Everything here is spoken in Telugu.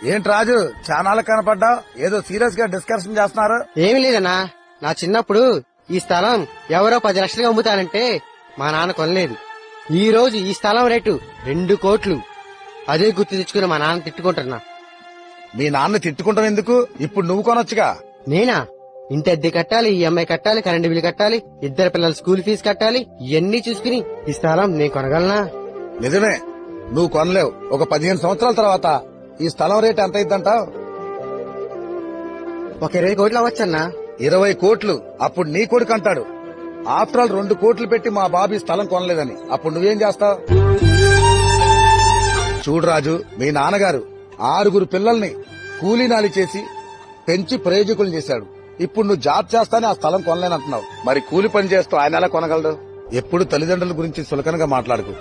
ఏంటి రాజు చానాలకు కనపడ్డా ఏదో సీరియస్ గా డిస్కషన్ చేస్తున్నారు. ఏమి లేదన్నా, నా చిన్నప్పుడు ఈ స్థలం ఎవరో 10 లక్షలుగా అమ్ముతానంటే మా నాన్న కొనలేదు. ఈ రోజు ఈ స్థలం రేటు 2 కోట్లు. అదే గుర్తు తెచ్చుకుని మా నాన్న తిట్టుకుంటున్నా. మీ నాన్న తిట్టుకుంటాం ఎందుకు, ఇప్పుడు నువ్వు కొనొచ్చుగా. నేనా? ఇంటి అద్దె కట్టాలి, ఈఎంఐ కట్టాలి, కరెంటు బిల్లు కట్టాలి, 2 పిల్లల స్కూల్ ఫీజు కట్టాలి. ఇవన్నీ చూసుకుని ఈ స్థలం నేను కొనగలనా? నిజమే, నువ్వు కొనలేవు. ఒక 15 సంవత్సరాల తర్వాత ఈ స్థలం రేటు ఎంత అయిద్దంటావు? ఒక 20 కోట్లు అవ్వచ్చన్నా. 20 కోట్లు? అప్పుడు నీ కొడుకు అంటాడు, ఆఫ్టర్ ఆల్ 2 కోట్లు పెట్టి మా బాబు ఈ స్థలం కొనలేదని. అప్పుడు నువ్వేం చేస్తావు? చూడు రాజు, మీ నాన్నగారు 6 పిల్లల్ని కూలీనాలి చేసి పెంచి ప్రయోజకులు చేశాడు. ఇప్పుడు నువ్వు జాబ్ చేస్తానే ఆ స్థలం కొనలేనంటున్నావు. మరి కూలి పని చేస్తూ ఆయన ఎలా కొనగలడు? ఎప్పుడు తల్లిదండ్రుల గురించి సులకనగా మాట్లాడుకు.